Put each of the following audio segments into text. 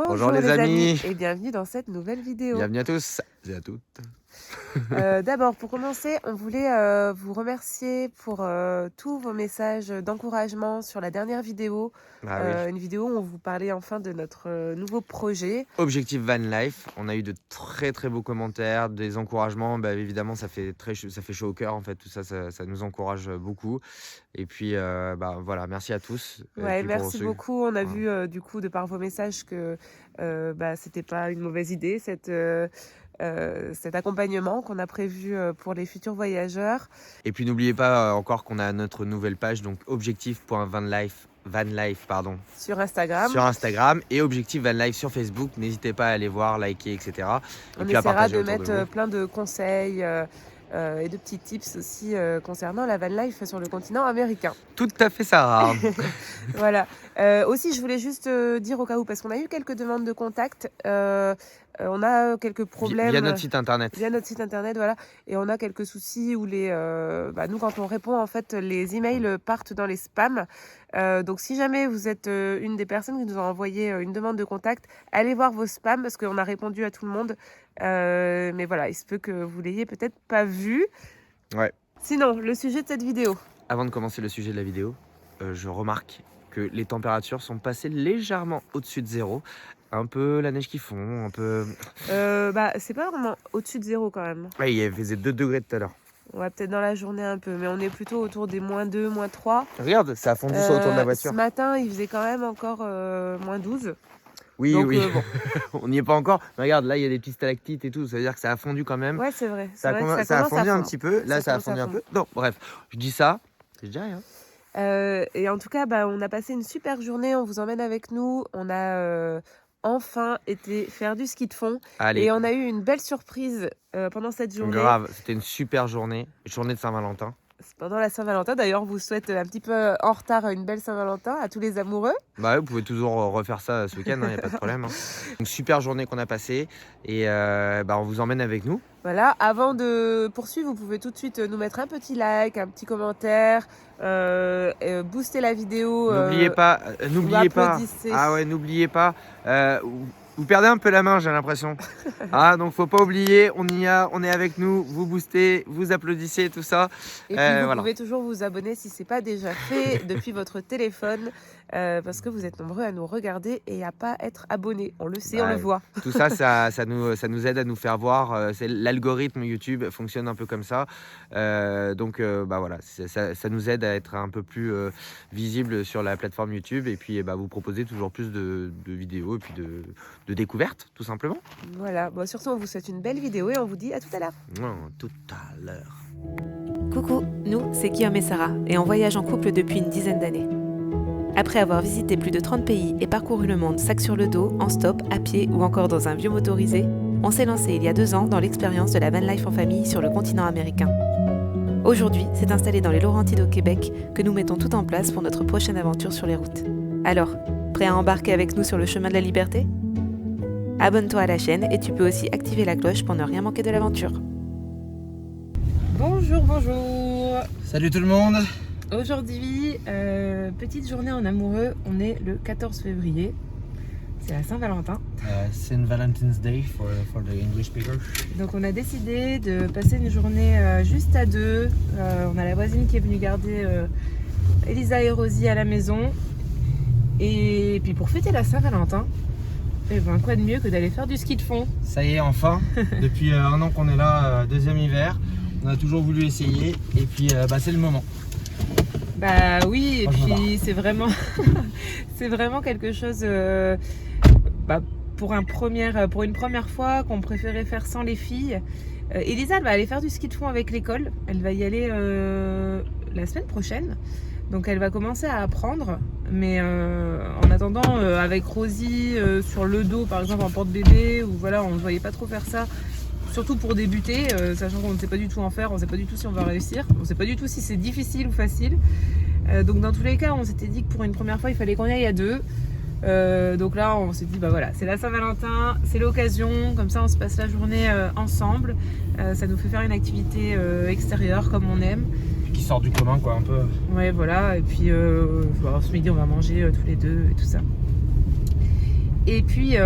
Bonjour les amis et bienvenue dans cette nouvelle vidéo. Bienvenue à tous et à toutes. D'abord, pour commencer, on voulait vous remercier pour tous vos messages d'encouragement sur la dernière vidéo. Ah oui. Une vidéo où on vous parlait enfin de notre nouveau projet. Objectif Van Life, on a eu de très très beaux commentaires, des encouragements, évidemment ça fait chaud au cœur en fait, tout ça, ça nous encourage beaucoup. Et puis voilà, merci à tous. Ouais, merci beaucoup. On a vu du coup de par vos messages que c'était pas une mauvaise idée cet accompagnement qu'on a prévu pour les futurs voyageurs. Et puis n'oubliez pas encore qu'on a notre nouvelle page, donc objectif.vanlife sur Instagram et Objectif Van Life sur Facebook. N'hésitez pas à aller voir, liker, etc. On essaiera de mettre plein de conseils et de petits tips aussi concernant la van life sur le continent américain. Tout à fait, Sarah. Voilà. Aussi, je voulais juste dire au cas où, parce qu'on a eu quelques demandes de contact. On a quelques problèmes via notre site internet. Voilà. Et on a quelques soucis où nous, quand on répond, en fait, les emails partent dans les spams. Donc, si jamais vous êtes une des personnes qui nous ont envoyé une demande de contact, allez voir vos spams parce qu'on a répondu à tout le monde. Mais voilà, il se peut que vous l'ayez peut-être pas vu. Ouais. Sinon, le sujet de cette vidéo. Avant de commencer le sujet de la vidéo, je remarque que les températures sont passées légèrement au-dessus de zéro. Un peu la neige qui fond, un peu... c'est pas vraiment au-dessus de zéro quand même. Ouais, il faisait 2 degrés tout à l'heure. Ouais, peut-être dans la journée un peu, mais on est plutôt autour des -2, -3. Regarde, ça a fondu sur autour de la voiture. Ce matin, il faisait quand même encore -12. Oui, donc, oui. On n'y est pas encore. Mais regarde, là, il y a des petits stalactites et tout. Ça veut dire que ça a fondu quand même. Ouais, c'est vrai. Ça a fondu un petit peu. Là, ça a fondu un peu. Non, bref, je dis ça. Je dis rien. Et en tout cas, on a passé une super journée. On vous emmène avec nous. On a enfin été faire du ski de fond. Allez. Et on a eu une belle surprise pendant cette journée. Grave, c'était une super journée. Journée de Saint-Valentin. Pendant la Saint-Valentin, d'ailleurs, on vous souhaite un petit peu en retard une belle Saint-Valentin à tous les amoureux. Vous pouvez toujours refaire ça ce week-end, il n'y a pas de problème. Une super journée qu'on a passée et on vous emmène avec nous. Voilà, avant de poursuivre, vous pouvez tout de suite nous mettre un petit like, un petit commentaire, booster la vidéo. N'oubliez pas. Ah ouais, n'oubliez pas. Vous perdez un peu la main, j'ai l'impression. Donc faut pas oublier, on est avec nous, vous boostez, vous applaudissez, tout ça. Et puis vous pouvez toujours vous abonner si c'est pas déjà fait depuis votre téléphone, parce que vous êtes nombreux à nous regarder et à pas être abonnés. On le sait, on le voit. Tout ça, ça nous aide à nous faire voir. C'est l'algorithme YouTube fonctionne un peu comme ça. Voilà, ça nous aide à être un peu plus visible sur la plateforme YouTube et puis vous proposer toujours plus de vidéos et puis de découvertes, tout simplement. Voilà, surtout on vous souhaite une belle vidéo et on vous dit à tout à l'heure. Tout à l'heure. Coucou, nous c'est Guillaume et Sarah et on voyage en couple depuis une dizaine d'années. Après avoir visité plus de 30 pays et parcouru le monde sac sur le dos, en stop, à pied ou encore dans un vieux motorisé, on s'est lancé il y a 2 ans dans l'expérience de la van life en famille sur le continent américain. Aujourd'hui, c'est installé dans les Laurentides au Québec que nous mettons tout en place pour notre prochaine aventure sur les routes. Alors, prêt à embarquer avec nous sur le chemin de la liberté ? Abonne-toi à la chaîne et tu peux aussi activer la cloche pour ne rien manquer de l'aventure. Bonjour, bonjour. Salut tout le monde. Aujourd'hui, petite journée en amoureux, on est le 14 février. C'est la Saint-Valentin. Saint Valentine's Day for the English speakers. Donc on a décidé de passer une journée juste à deux. On a la voisine qui est venue garder Elisa et Rosie à la maison. Et puis pour fêter la Saint-Valentin, quoi de mieux que d'aller faire du ski de fond. Ça y est, enfin. Depuis 1 an qu'on est là, 2e hiver. On a toujours voulu essayer et puis c'est le moment. Oui, et puis c'est vraiment c'est vraiment quelque chose pour une première fois qu'on préférait faire sans les filles. Elisa, elle va aller faire du ski de fond avec l'école. Elle va y aller la semaine prochaine. Donc elle va commencer à apprendre, mais en attendant, avec Rosie sur le dos, par exemple en porte-bébé, ou voilà, on ne voyait pas trop faire ça, surtout pour débuter, sachant qu'on ne sait pas du tout en faire, on ne sait pas du tout si on va réussir, on ne sait pas du tout si c'est difficile ou facile. Donc dans tous les cas, on s'était dit que pour une première fois, il fallait qu'on y aille à 2. Donc là, on s'est dit, voilà, c'est la Saint-Valentin, c'est l'occasion, comme ça on se passe la journée ensemble. Ça nous fait faire une activité extérieure comme on aime. Qui sort du commun, quoi, un peu. Ouais, voilà, et puis ce midi on va manger tous les deux et tout ça. Et puis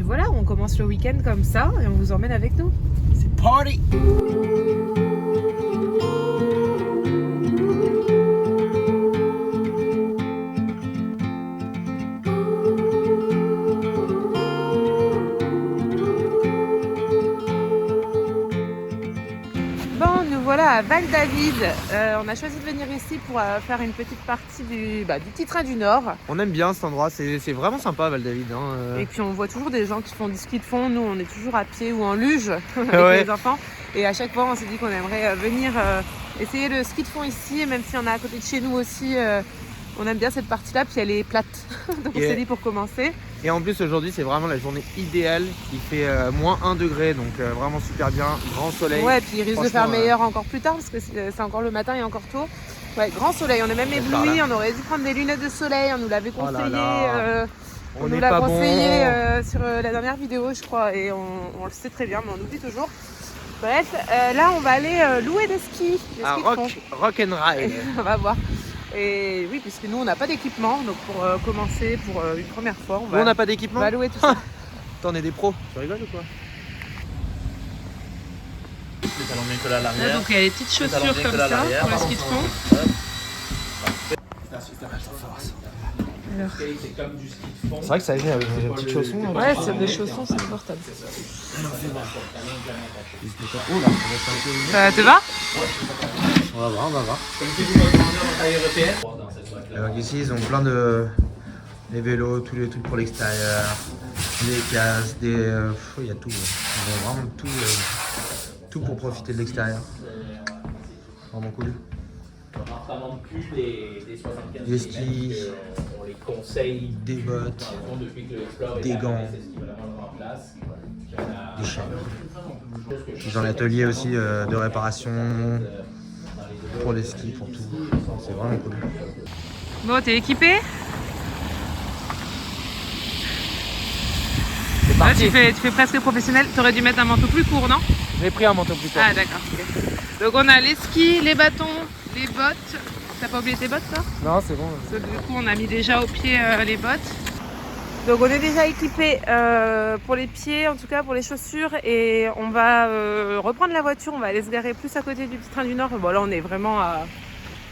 voilà, on commence le week-end comme ça et on vous emmène avec nous. C'est party! Bon, nous voilà à Val-David. On a choisi de venir ici pour faire une petite partie du petit train du Nord. On aime bien cet endroit, c'est vraiment sympa Val-David. Hein. Et puis on voit toujours des gens qui font du ski de fond. Nous, on est toujours à pied ou en luge avec Ouais. les enfants. Et à chaque fois, on s'est dit qu'on aimerait venir essayer le ski de fond ici. Et même si on est à côté de chez nous aussi, on aime bien cette partie-là. Puis elle est plate. Donc on s'est dit pour commencer. Et en plus aujourd'hui c'est vraiment la journée idéale. Il fait moins 1 degré, donc vraiment super bien, grand soleil. Ouais, puis il risque de faire Franchement, meilleur encore plus tard parce que c'est encore le matin et encore tôt. Ouais, grand soleil. On est même Peut-être par éblouis. là. On aurait dû prendre des lunettes de soleil. On nous l'avait Oh là conseillé. là. On On nous n'est l'a pas conseillé bon. sur la dernière vidéo, je crois, et on le sait très bien, mais on oublie toujours. Bref, là, on va aller louer des skis. Des Un skis de fond. rock and ride. On va voir. Et oui, puisque nous, on n'a pas d'équipement, donc pour commencer, pour une première fois, Nous on n'a pas on d'équipement. va louer tout ça. T'en es des pros. Tu rigoles ou quoi? Les talons bien collés à l'arrière. Donc il y a des petites Les talons chaussures bien comme collés à ça l'arrière. pour le ski de fond. Alors, C'est vrai que ça a des petites chaussons. Hein. ouais, c'est des chaussons, c'est confortable. Ça te va? On va voir, on va voir. Donc ici ils ont plein de des vélos, tous les trucs pour l'extérieur, des casques, il y a tout. Ils ont vraiment tout pour profiter de l'extérieur. Vraiment cool. Des skis, On les conseille des bottes, depuis que le sport des gants, c'est ce qui va la mettre en place. des chaînes. Ils ont l'atelier aussi de réparation pour les skis, pour tout. C'est vraiment cool. Bon, t'es équipé? C'est Là, tu fais presque professionnel. T'aurais dû mettre un manteau plus court, non? J'ai pris un manteau plus court. Ah, d'accord. Ok. Donc, on a les skis, les bâtons, les bottes. T'as pas oublié tes bottes, toi? Non, c'est bon. Parce que du coup, on a mis déjà au pied les bottes. Donc, on est déjà équipé pour les pieds, en tout cas pour les chaussures. Et on va reprendre la voiture. On va aller se garer plus à côté du petit train du Nord. Bon, là, on est vraiment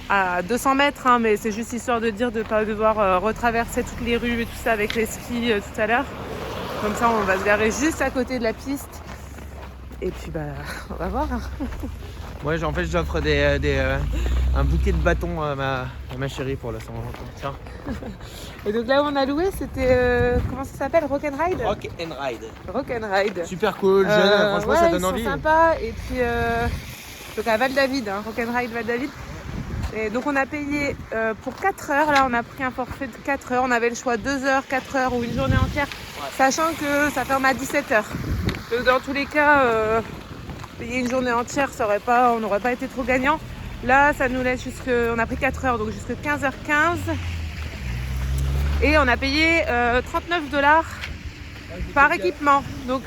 à 200 mètres, hein, mais c'est juste histoire de dire de ne pas devoir retraverser toutes les rues et tout ça avec les skis tout à l'heure. Comme ça, on va se garer juste à côté de la piste. Et puis, on va voir. Hein. Ouais, en fait, j'offre un bouquet de bâtons à ma chérie pour la Saint-Valentin. Tiens. Et donc là où on a loué, c'était, comment ça s'appelle? Rock and Ride? Rock and ride. Rock and Ride. Super cool, jeune, franchement ouais, ça donne ils envie. sont sympas. Et puis, donc à Val-David, hein, Rock and Ride Val-David. Et donc on a payé pour 4 heures. Là, on a pris un forfait de 4 heures. On avait le choix 2 heures, 4 heures ou une journée entière, sachant que ça ferme à 17 heures. Donc dans tous les cas, payer une journée entière, on n'aurait pas été trop gagnant. Là, ça nous laisse on a pris 4 heures, donc jusqu'à 15h15. Et on a payé 39$ par équipement. Donc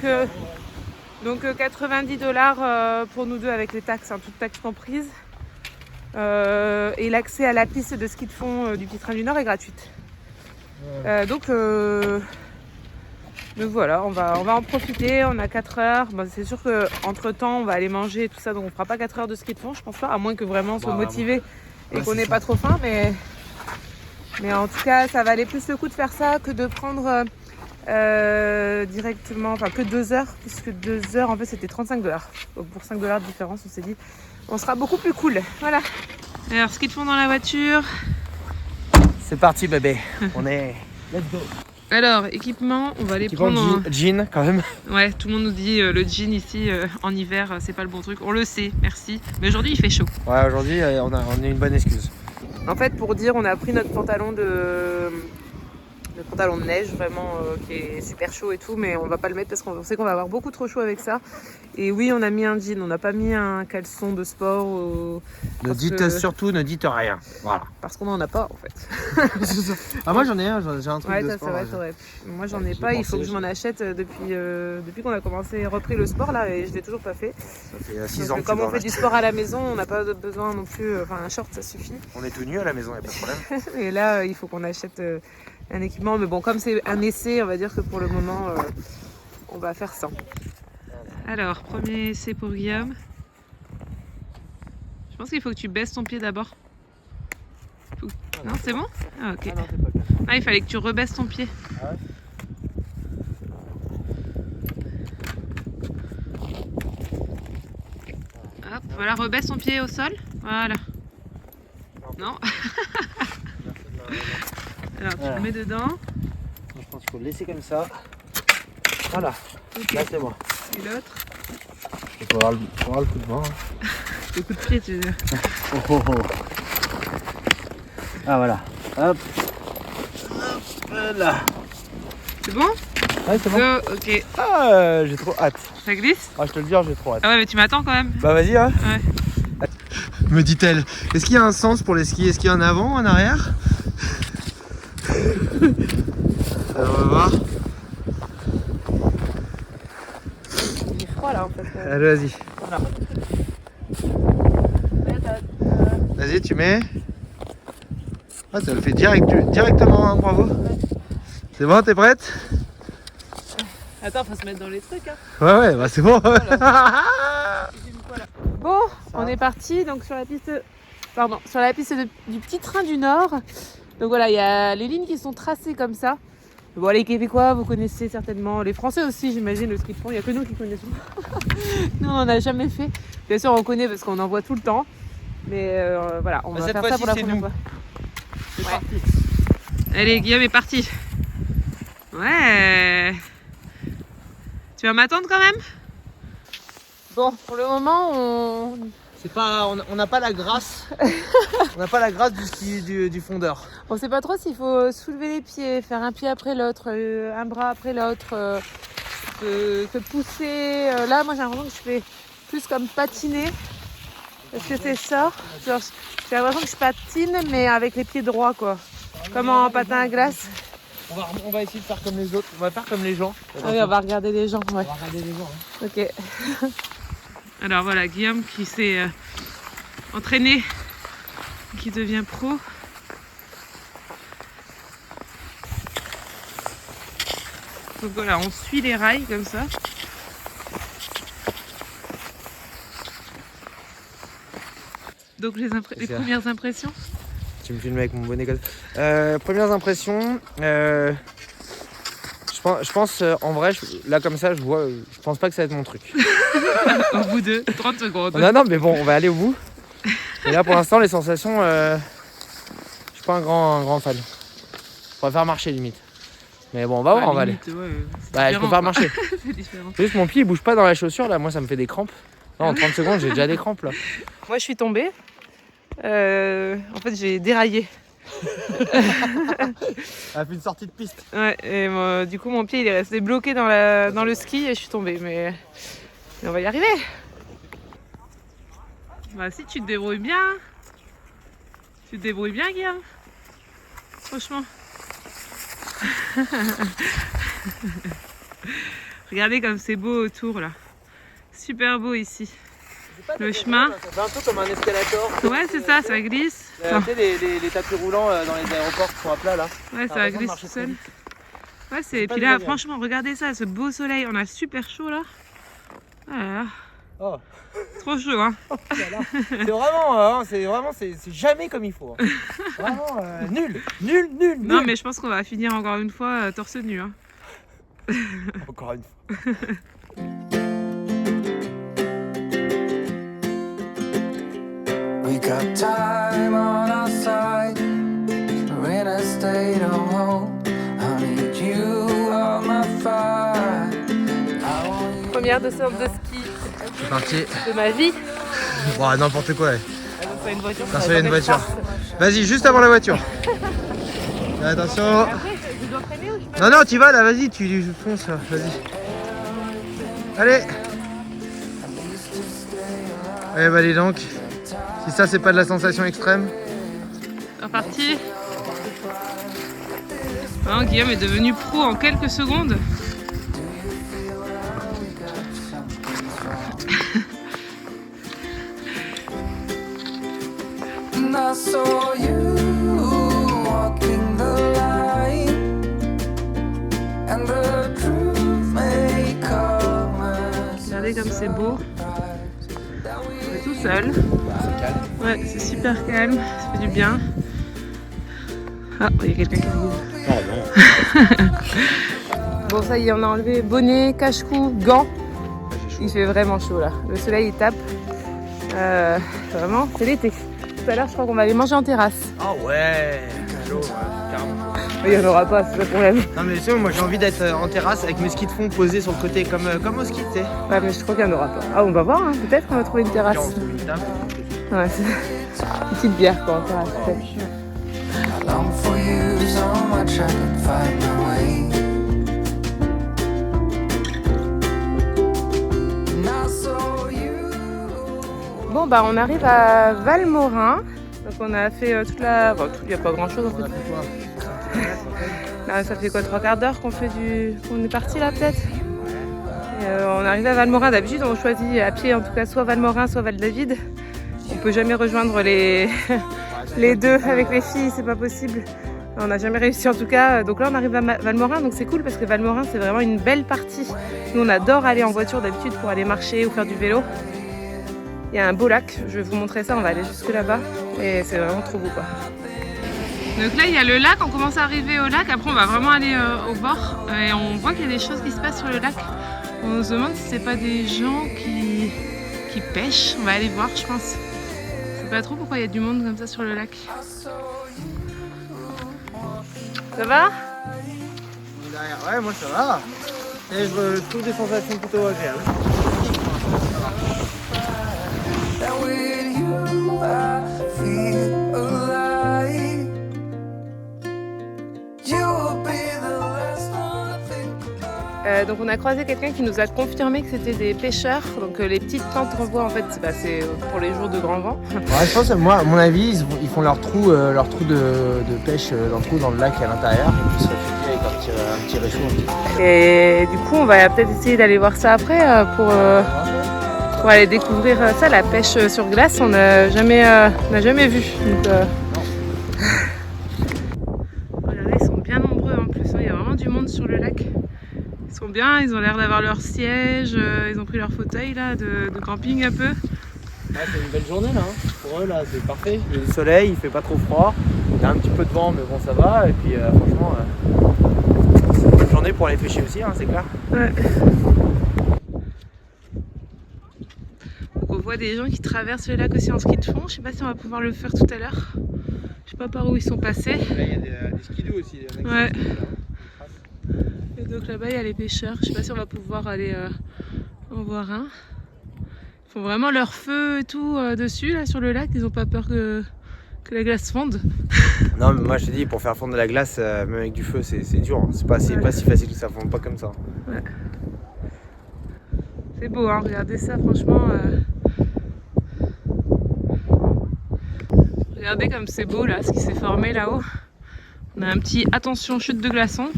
90$ pour nous deux avec les taxes, hein, toutes taxes comprises. Et l'accès à la piste de ski de fond du petit train du Nord est gratuite. Donc voilà, on va en profiter, on a 4 heures. Bon, c'est sûr qu'entre temps on va aller manger et tout ça, donc on fera pas 4 heures de ski de fond, je pense pas, à moins que vraiment on soit motivé et qu'on n'ait pas trop faim, mais en tout cas ça valait plus le coup de faire ça que de prendre directement, enfin que 2 heures, puisque 2 heures en fait c'était 35$. Donc pour 5$ de différence, on s'est dit on sera beaucoup plus cool. Voilà. Alors ski de fond dans la voiture. C'est parti bébé, on est... Let's go. Alors, équipement, on va aller Tu prends prendre... jean quand même. Ouais, tout le monde nous dit le jean ici en hiver, c'est pas le bon truc. On le sait, merci. Mais aujourd'hui, il fait chaud. Ouais, aujourd'hui on a une bonne excuse. En fait, pour dire, on a pris notre pantalon de neige, vraiment, qui est super chaud et tout, mais on va pas le mettre parce qu'on sait qu'on va avoir beaucoup trop chaud avec ça. Et oui, on a mis un jean, on n'a pas mis un caleçon de sport. Surtout, ne dites rien. Voilà. Parce qu'on en a pas, en fait. Ah, moi j'en ai un truc Ouais, de c'est sport. vrai, c'est vrai. Moi, j'en ai pas, il faut que je m'en achète depuis qu'on a repris le sport, là, et je l'ai toujours pas fait. Ça fait 6 Donc, ans que tu comme dois on en fait du acheter. sport à la maison, on n'a pas besoin non plus, un short, ça suffit. On est tout nu à la maison, y'a pas de problème. Et là, il faut qu'on achète un équipement. Mais bon, comme c'est un essai, on va dire que pour le moment, on va faire sans. Alors, premier essai pour Guillaume. Je pense qu'il faut que tu baisses ton pied d'abord. Non, c'est bon? Ah, ok. Ah non, c'est pas bien. Ah, il fallait que tu rebaisses ton pied. Ah ouais. Hop, voilà, rebaisse ton pied au sol. Voilà. Non. Alors, tu le mets dedans. Je pense qu'il faut le laisser comme ça. Voilà. Ok. Là, c'est bon. Et l'autre? Il faut avoir le coup de vent. Le coup de pied, tu veux dire. Oh, oh, oh. Ah, voilà. Hop. Hop là. C'est bon? Ouais, c'est bon. Go, ok. Ah, j'ai trop hâte. Ça glisse? Ah, je te le dis, j'ai trop hâte. Ah ouais, mais tu m'attends quand même. Bah, vas-y, hein. Ouais. Me dit-elle. Est-ce qu'il y a un sens pour les skis? Est-ce qu'il y a en avant, en arrière? Alors, on va voir. Il est froid là en fait. Allez, vas-y. Voilà. Vas-y, tu mets. Ah, ça le fait directement, hein, bravo. C'est bon, t'es prête? Attends, faut se mettre dans les trucs. Hein. Ouais, bah c'est bon. Bon, on est parti donc sur la piste, du petit train du Nord. Donc voilà, il y a les lignes qui sont tracées comme ça. Bon, les Québécois, vous connaissez certainement. Les Français aussi, j'imagine, le ski de fond. Il n'y a que nous qui connaissons. Nous, on n'a jamais fait. Bien sûr, on connaît parce qu'on en voit tout le temps. Mais voilà, on va cette faire ça fois-ci, pour la c'est première nous. fois. C'est Ouais. parti. Allez, Guillaume est parti. Ouais. Tu vas m'attendre quand même? Bon, pour le moment, C'est pas, on n'a pas la grâce. On n'a pas la grâce du ski du fondeur. on sait pas trop s'il faut soulever les pieds, faire un pied après l'autre, un bras après l'autre, se pousser. Là, moi, j'ai l'impression que je fais plus comme patiner. Est-ce que c'est ça? Genre, j'ai l'impression que je patine, mais avec les pieds droits, quoi. Comme en patin à glace. On va essayer de faire comme les autres. On va faire comme les gens. Ah oui, on va regarder les gens, ouais. On va regarder les gens. Hein. Ok. Alors voilà, Guillaume qui s'est entraîné, qui devient pro. Donc voilà, on suit les rails comme ça. Donc les ça. premières impressions. Tu me filmes avec mon bonnet comme ça. Premières impressions. Je pense en vrai, là comme ça, je pense pas que ça va être mon truc. Au bout de 30 secondes. Non, mais bon, on va aller au bout. Et là, pour l'instant, les sensations, je suis pas un grand fan. Je préfère marcher limite. Mais bon, on va voir, on va aller. Bah, je préfère marcher. C'est différent. Juste mon pied, il bouge pas dans la chaussure là. Moi, ça me fait des crampes. Non, en 30 secondes, j'ai déjà des crampes là. Moi, je suis tombée. En fait, j'ai déraillé. Elle a fait une sortie de piste. Ouais, et du coup, mon pied il est resté bloqué dans le ski et je suis tombée. Mais on va y arriver. Bah, si tu te débrouilles bien. Tu te débrouilles bien, Guillaume. Franchement. Regardez comme c'est beau autour là. Super beau ici. Le chemin. Ça fait un peu comme un escalator. Ouais, c'est ça, ça glisse. Tu sais, les tapis roulants dans les aéroports qui sont à plat là. Ouais, T'as ça raison de glisse marcher tout seul. trop vite. Ouais, c'est. pas Puis là, génial. franchement, regardez ça, ce beau soleil. On a super chaud là. Ah là là. Oh, Trop chaud, hein. c'est vraiment, c'est jamais comme il faut. Hein. Vraiment nul. Non, mais je pense qu'on va finir encore une fois torse nu. Hein. Encore une fois. We got time on our side. We're in a state of home. I need you on my fire. Première descente de ski C'est parti. de ma vie. Bon, n'importe quoi. Ouais. Sur une voiture. Faire sur une voiture. Vas-y, juste avant la voiture. Attention. Après, je dois freiner ou je peux... Non, tu vas là, vas-y, tu fonces là, vas-y. Allez. Eh bah, dis donc. Si ça, c'est pas de la sensation extrême. C'est reparti. Hein, Guillaume est devenu pro en quelques secondes. And I saw you walking the line. Regardez comme c'est beau. On est tout seul. Ouais, c'est super calme, ça fait du bien. Ah, il y a quelqu'un qui arrive. Oh non. Bon, ça y est, on a enlevé bonnet, cache-cou, gants. Il fait vraiment chaud là. Le soleil il tape. Vraiment, c'est l'été. Tout à l'heure, je crois qu'on va aller manger en terrasse. Ah ouais, chaud, carrément. Mais il n'y en aura pas, c'est pas le problème. Non mais tu sais, moi j'ai envie d'être en terrasse avec mes skis de fond posés sur le côté comme au ski, tu sais. Ouais, mais je crois qu'il n'y en aura pas. Ah, on va voir, hein. Peut-être qu'on va trouver une terrasse. Tiens, on trouve une table. Ouais, c'est une petite bière quoi en terrasse. peut-être. I long for you so much I can find my way. And I saw you. Bon, bah on arrive à Valmorin. Donc on a fait toute la... Bon, il n'y a pas grand chose en fait. Là, ça fait quoi, 3/4 d'heure qu'on est parti là peut-être. On est arrivé à Valmorin. D'habitude on choisit à pied en tout cas soit Valmorin soit Val-David. On peut jamais rejoindre les deux avec les filles, c'est pas possible. On n'a jamais réussi en tout cas. Donc là on arrive à Valmorin, donc c'est cool parce que Valmorin c'est vraiment une belle partie. Nous on adore aller en voiture d'habitude pour aller marcher ou faire du vélo. Il y a un beau lac, je vais vous montrer ça, on va aller jusque là-bas et c'est vraiment trop beau quoi. Donc là il y a le lac, on commence à arriver au lac, après on va vraiment aller au bord et on voit qu'il y a des choses qui se passent sur le lac. On se demande si c'est pas des gens qui pêchent, on va aller voir je pense. Je sais pas trop pourquoi il y a du monde comme ça sur le lac. Ça va? Derrière, ouais, moi ça va. Et je trouve des sensations plutôt agréables. And with you I feel alive. You will be the last one I think about. Donc on a croisé quelqu'un qui nous a confirmé que c'était des pêcheurs. Donc les petites tentes qu'on voit en fait c'est pour les jours de grand vent. Ouais, je pense, moi, à mon avis, ils font leur trou de pêche, leur trou dans le lac à l'intérieur, et puis se réfugier avec un petit réchaud. Et du coup on va peut-être essayer d'aller voir ça après pour aller découvrir ça, la pêche sur glace, on n'a jamais vu. Donc, regardez, ils sont bien nombreux en plus, hein. Il y a vraiment du monde sur le lac. Ils sont bien, ils ont l'air d'avoir leur siège, ils ont pris leur fauteuil là, de camping un peu. Ouais, c'est une belle journée là, hein. Pour eux là c'est parfait. Il y a du soleil, il fait pas trop froid, il y a un petit peu de vent mais bon ça va, et puis franchement c'est une bonne journée pour aller pêcher aussi, hein, c'est clair. Ouais. On voit des gens qui traversent le lac aussi en ski de fond. Je sais pas si on va pouvoir le faire tout à l'heure. Je sais pas par où ils sont passés. Là il y a des skidoo aussi. Ouais. Et donc là-bas il y a les pêcheurs. Je sais pas si on va pouvoir aller en voir un. Ils font vraiment leur feu et tout dessus là sur le lac. Ils ont pas peur que la glace fonde. Non mais moi je te dis, pour faire fondre de la glace, même avec du feu c'est dur. Hein. C'est pas si facile que ça fonde pas comme ça. Ouais. C'est beau, hein, regardez ça, franchement. Regardez comme c'est beau là, ce qui s'est formé là-haut. On a un petit attention chute de glaçons.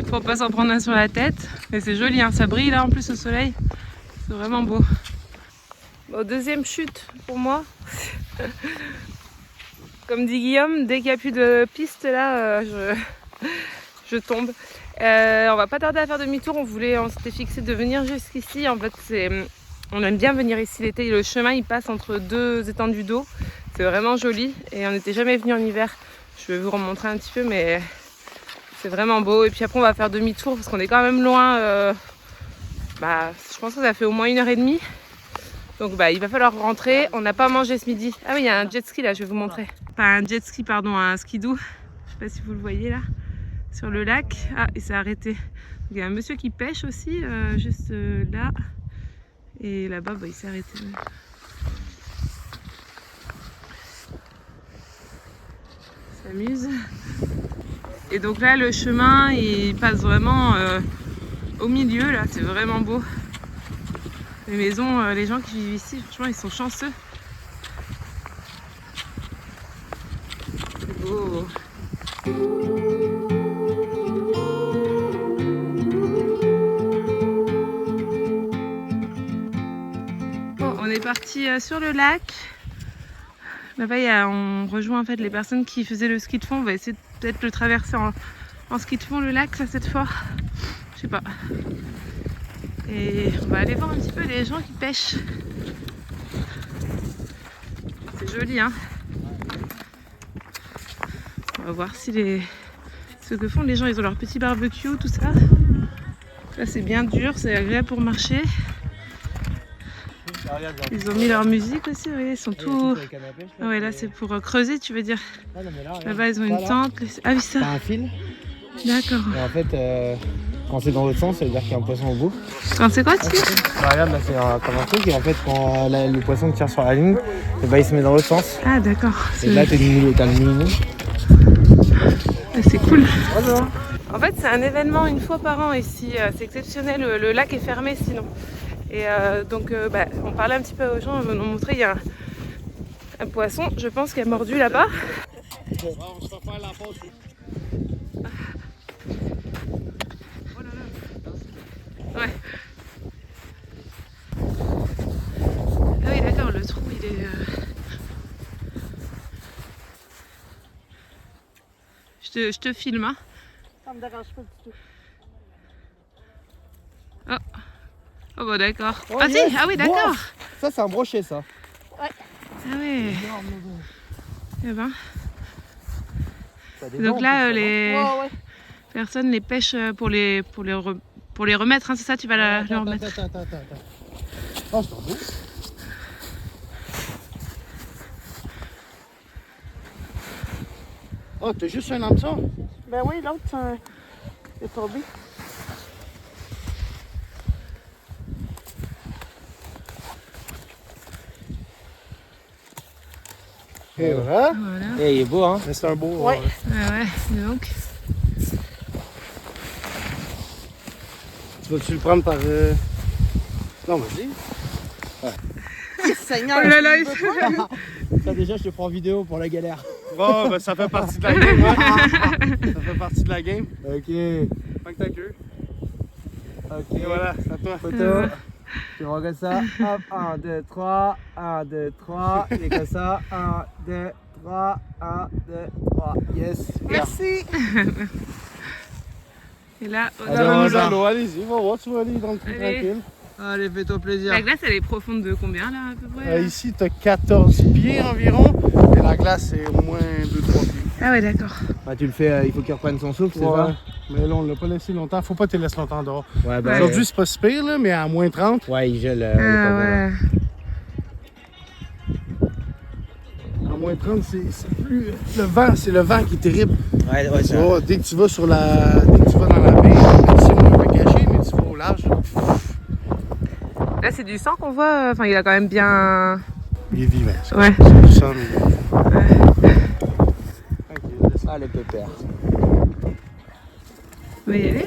Pour pas s'en prendre un sur la tête. Et c'est joli, hein, ça brille là en plus au soleil. C'est vraiment beau. Bon, deuxième chute pour moi. Comme dit Guillaume, dès qu'il n'y a plus de piste là, je tombe. On va pas tarder à faire demi-tour, on s'était fixé de venir jusqu'ici. En fait, on aime bien venir ici l'été. Le chemin il passe entre deux étendues d'eau. C'est vraiment joli et on n'était jamais venu en hiver. Je vais vous remontrer un petit peu, mais c'est vraiment beau. Et puis après on va faire demi-tour parce qu'on est quand même loin. Je pense que ça fait au moins 1h30. Donc il va falloir rentrer. On n'a pas mangé ce midi. Ah oui, il y a un jet ski là, je vais vous montrer. Pas un jet ski, pardon, un skidoo. Je sais pas si vous le voyez là. Sur le lac. Ah, il s'est arrêté. Il y a un monsieur qui pêche aussi, juste là. Et là-bas, il s'est arrêté. Il s'amuse. Et donc là, le chemin, il passe vraiment au milieu. Là, c'est vraiment beau. Les maisons, les gens qui vivent ici, franchement, ils sont chanceux. C'est beau. On est parti sur le lac. Là-bas, on rejoint en fait les personnes qui faisaient le ski de fond. On va essayer de peut-être le traverser en ski de fond le lac, ça cette fois. Je sais pas. Et on va aller voir un petit peu les gens qui pêchent. C'est joli, hein. On va voir si ce que font les gens. Ils ont leur petit barbecue, tout ça. Là c'est bien dur, c'est agréable pour marcher. Ils ont mis leur musique aussi, oui, ils sont tous... Ah ouais, là c'est pour creuser, tu veux dire. Là-bas ils ont une tente. Ah oui, ça. T'as un fil. D'accord. Et en fait, quand c'est dans l'autre sens, ça veut dire qu'il y a un poisson au bout. Quand c'est quoi, tu dis? Bah, regarde, là c'est comme un truc. Et en fait, quand le poisson tire sur la ligne, et bah, il se met dans l'autre sens. Ah d'accord. Et là, t'as le mini. C'est cool. En fait, c'est un événement une fois par an ici. C'est exceptionnel. Le lac est fermé sinon. Et donc, on parlait un petit peu aux gens. On nous montrait il y a un poisson, je pense, qui a mordu là-bas. Ouais. Ah oui, d'accord. Le trou, il est. Je te filme, hein. Ça me dérange pas du tout. Oh bah d'accord. Oh, Ah yes. si, ah oui d'accord. Ça, c'est un brochet, ça. Ah oui. Eh ben. Donc là, les personnes les pêchent pour les remettre, hein, c'est ça, tu vas les remettre. Attends. Oh, c'est beau. Oh, t'as juste un hameçon? Ben oui, l'autre, est tombé. Et voilà. Voilà. Et il est beau, hein. C'est un beau. Ouais, donc. Tu vas-tu le prendre par. Non, vas-y. Seigneur! Oh là là, Ça, déjà, je te prends en vidéo pour la galère. Bon, ben ça fait partie de la game, hein? Ça fait partie de la game. Ok. Fait que ta queue. Ok. Et voilà, c'est à toi. Photo. Tu regardes ça. Hop, 1, 2, 3. 1, 2, 3. Et comme ça. 1, 2, 3. 1, 2, 3. Yes. Merci! Et là, Allez, Dans l'eau, allez-y, va voir, tu vas aller dans le trou Allez. tranquille. Allez, fais-toi plaisir. la glace, elle est profonde de combien là à peu près? Ici, tu as 14 pieds environ, et la glace, c'est au moins 2-3 pieds. Ah ouais, d'accord. Bah, tu le fais, il faut qu'il reprenne son souffle, c'est ça? Mais là, on l'a pas laissé longtemps. Faut pas te laisser longtemps dehors. Ouais, bah. Aujourd'hui, c'est pas si pire, là, mais à moins 30. Ouais, il gèle. Ah ouais. À moins 30, c'est plus. Le vent, c'est le vent qui est terrible. Ouais, Tu vois, dès que tu vas dans la baie, même si on est un peu caché, mais tu vas au large. Là, c'est du sang qu'on voit. Enfin, il a quand même bien. Il est vivant. Ça. Ouais. C'est du sang, mais. Ah, le pépère. On va y aller.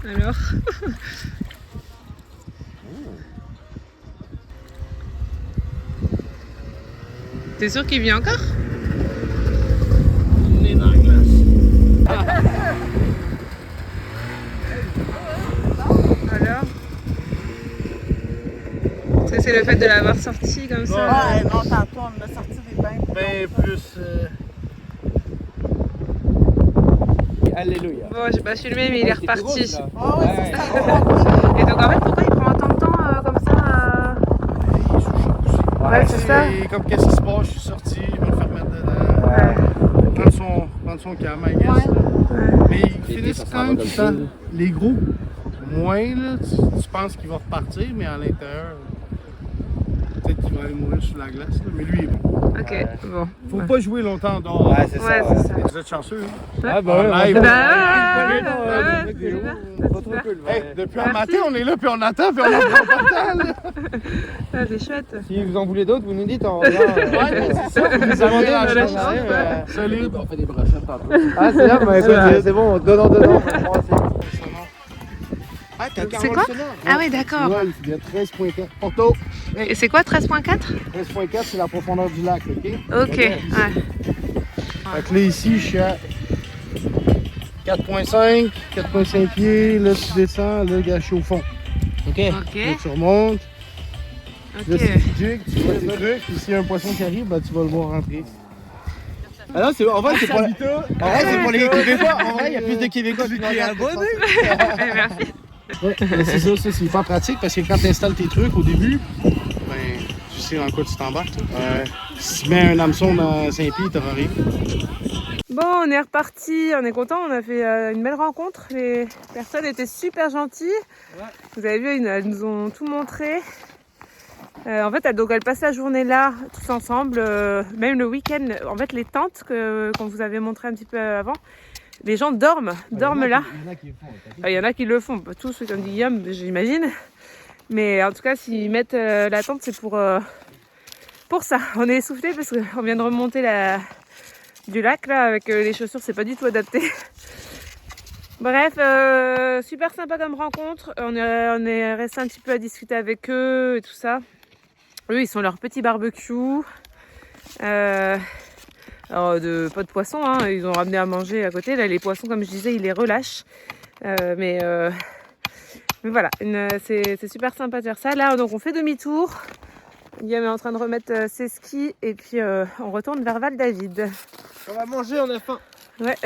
Alors. T'es sûr qu'il vit encore? On est dans la glace. Alors? Est-ce que c'est le fait de l'avoir sorti comme ça? Ouais, non, tantôt, on a sorti des bains. Ben plus. Alléluia. Bon, j'ai pas filmé, mais il est reparti. Ah ouais, c'est ça. Et donc en fait, pourquoi il prend autant de temps comme ça Il joue chaud aussi. Ouais, c'est ça. Et comme qu'est-ce qui se passe, je suis sorti, il va me faire mettre dedans. Prendre son calme, I guess. Mais ils finissent quand même tout le temps. Les gros, moins, là, tu penses qu'il va repartir, mais à l'intérieur, peut-être qu'il va aller mourir sur la glace. Là. Mais lui, il est bon. Ok, bon. Faut pas jouer longtemps dehors. Ouais, c'est Ouais, ça. c'est ça. Vous êtes chanceux, hein? Ah, bah ouais, En live. Pas trop cool. Hey, depuis un matin, on est là, puis on attend, puis on en prend pas de temps, là. Ah, c'est chouette. Si vous en voulez d'autres, vous nous dites en revient. Ouais, c'est ça. Vous nous demandez, la je chance, pense, ouais. Salut. On fait des brochettes tantôt. Ah, c'est là, bah écoute, c'est bon, donnant. Ah, t'as un C'est quoi? Ah oui, d'accord. Ouais, il y a 13.4. Porto. Et c'est quoi, 13.4? 13.4, c'est la profondeur du lac, ok? Ok, ouais. Fait que là, ici, je suis à 4.5 pieds. Là, tu descends, là, gars, je suis au fond. Ok. Ok. Là, tu remontes. Ok. Là, c'est Fidji, tu vois tes trucs, puis s'il y a un poisson qui arrive, bah, tu vas le voir rentrer. Ah non, c'est, en vrai, c'est pour, c'est pour les Québécois. En vrai, il y a plus de Québécois qui nous regardent. Merci. Ouais, c'est ça, c'est hyper pratique parce que quand tu installes tes trucs au début, ben, tu sais dans quoi tu t'embarques. Si tu mets un hameçon dans Saint-Pied, t'auras rien. Bon, on est reparti, on est content, on a fait une belle rencontre. Les personnes étaient super gentilles. Ouais. Vous avez vu, elles nous ont tout montré. En fait, elles passent la journée là, tous ensemble, même le week-end. En fait, les tentes qu'on vous avait montré un petit peu avant, les gens dorment là. Il y en a qui le font, pas tous, comme dit Guillaume, j'imagine. Mais en tout cas, s'ils mettent la tente, c'est pour ça. On est essoufflés parce qu'on vient de remonter du lac là avec les chaussures, c'est pas du tout adapté. Bref, super sympa comme rencontre. On est resté un petit peu à discuter avec eux et tout ça. Eux, ils sont leur petit barbecue. Alors, pas de poisson, hein. Ils ont ramené à manger à côté. Là, les poissons, comme je disais, ils les relâchent. Mais voilà, c'est super sympa de faire ça. Là, donc, on fait demi-tour. Guillaume est en train de remettre ses skis et puis on retourne vers Val-David. On va manger, on a faim. Ouais.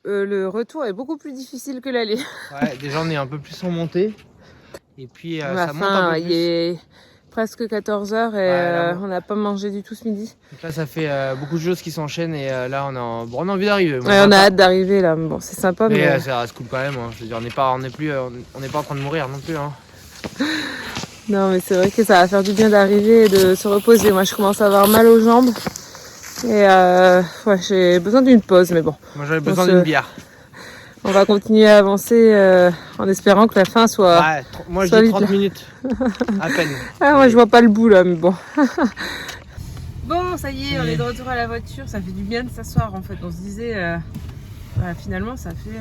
Le retour est beaucoup plus difficile que l'aller. Ouais, déjà on est un peu plus en montée. Et puis ça monte un peu plus. Il est presque 14h et on n'a pas mangé du tout ce midi. Donc là ça fait beaucoup de choses qui s'enchaînent et là on a envie d'arriver. Ouais, on a hâte d'arriver là. Bon, c'est sympa mais ça reste cool quand même. Hein. Je veux dire, on n'est pas en train de mourir non plus. Hein. Non, mais c'est vrai que ça va faire du bien d'arriver et de se reposer. Moi, je commence à avoir mal aux jambes. Et ouais, j'ai besoin d'une pause, mais bon. Moi, j'avais besoin d'une bière. On va continuer à avancer en espérant que la fin soit. Ouais, moi, je dis 30 minutes. À peine. Ah, moi, je vois pas le bout là, mais bon. Bon, ça y est, on est de retour à la voiture. Ça fait du bien de s'asseoir en fait. On se disait, finalement, ça fait.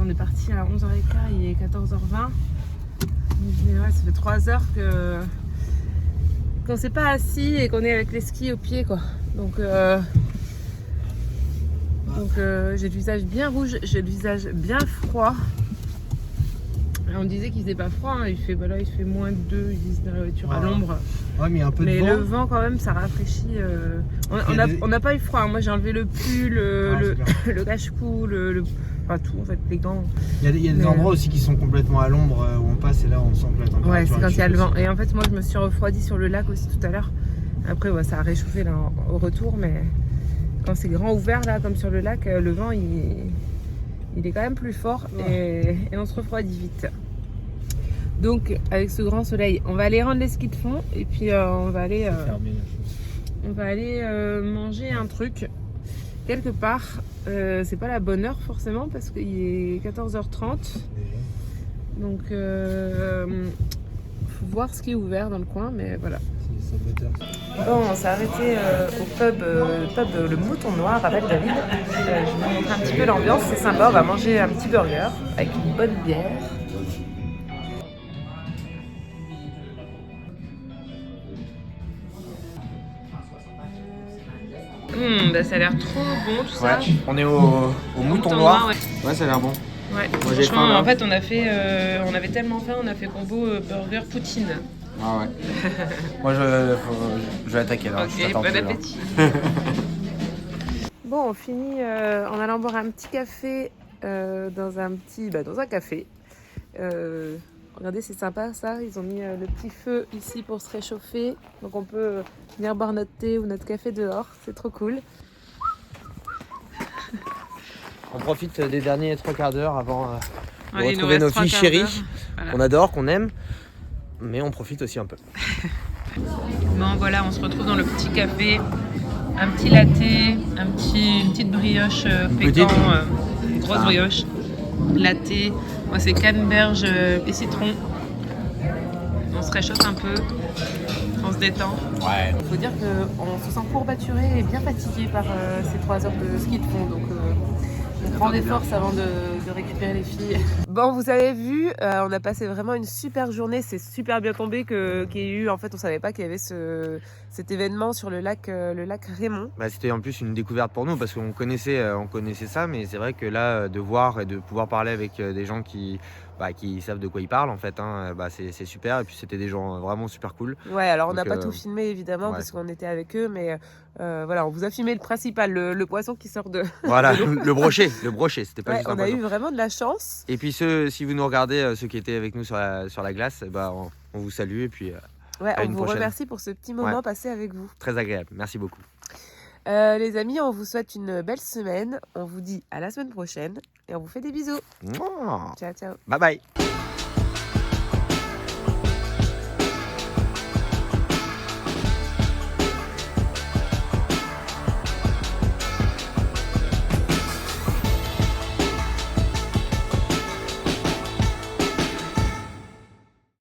On est parti à 11h15, il est 14h20. Ouais, ça fait 3 heures qu'on s'est pas assis et qu'on est avec les skis au pied quoi. Donc j'ai le visage bien rouge, j'ai le visage bien froid. Et on disait qu'il faisait pas froid, hein. Il fait -2, ils disent dans la voiture à l'ombre. Ouais, mais un peu de vent. Mais le vent quand même ça rafraîchit. On n'a pas eu froid, hein. Moi j'ai enlevé le pull, le cache-cou, enfin tout en fait, les gants. Il y a des endroits aussi qui sont complètement à l'ombre où on passe et là on sent que la température. Ouais, c'est quand il y a le vent. Aussi. Et en fait moi je me suis refroidie sur le lac aussi tout à l'heure. Après ouais, ça a réchauffé là au retour, mais quand c'est grand ouvert là comme sur le lac, le vent il est quand même plus fort et on se refroidit vite. Donc avec ce grand soleil, on va aller rendre les skis de fond et puis on va aller manger un truc quelque part. C'est pas la bonne heure forcément parce qu'il est 14h30. Donc faut voir ce qui est ouvert dans le coin, mais voilà. Bon, on s'est arrêté au pub Le Mouton Noir à Val-David. Je vais vous montrer un petit peu l'ambiance, c'est sympa. On va manger un petit burger avec une bonne bière. Ça a l'air trop bon tout ça. On est au Mouton Noir. Ouais. Ouais, ça a l'air bon. Ouais. Moi, j'ai faim, là. En fait, on avait tellement faim, on a fait combo burger poutine. Ah ouais. Moi je vais attaquer là. Ok, bon appétit. Bon, on finit en allant boire un petit café dans un café. Regardez, c'est sympa ça. Ils ont mis le petit feu ici pour se réchauffer. Donc on peut venir boire notre thé ou notre café dehors. C'est trop cool. On profite des derniers 3 quarts d'heure avant de Ouais, retrouver nos filles chéries voilà. qu'on adore, qu'on aime. Mais on profite aussi un peu. Bon voilà, on se retrouve dans le petit café. Un petit latte, une petite brioche pécan, une grosse brioche. Latte, moi c'est canneberge et citron. On se réchauffe un peu, on se détend. Ouais. Il faut dire qu'on se sent courbaturé et bien fatigué par ces 3 heures de ski de fond. Donc grande force avant de de récupérer les filles. Bon, vous avez vu, on a passé vraiment une super journée. C'est super bien tombé qu'il y ait eu. En fait, on savait pas qu'il y avait cet événement sur le lac Raymond. Bah, c'était en plus une découverte pour nous parce qu'on connaissait ça, mais c'est vrai que là, de voir et de pouvoir parler avec des gens qui savent de quoi ils parlent en fait, hein, c'est super. Et puis c'était des gens vraiment super cool. Ouais, alors on n'a Donc, pas tout filmé évidemment ouais. parce qu'on était avec eux, mais voilà, on vous a filmé le principal, le poisson qui sort de. Voilà, le brochet, c'était pas Ouais, juste un on a poisson. eu vraiment de la chance. Et puis si vous nous regardez, ceux qui étaient avec nous sur la glace, on vous salue et puis Ouais, à on une vous prochaine. remercie pour ce petit moment Ouais. passé avec vous. Très agréable. Merci beaucoup. Les amis, on vous souhaite une belle semaine. On vous dit à la semaine prochaine et on vous fait des bisous. Mouah. Ciao, ciao. Bye bye.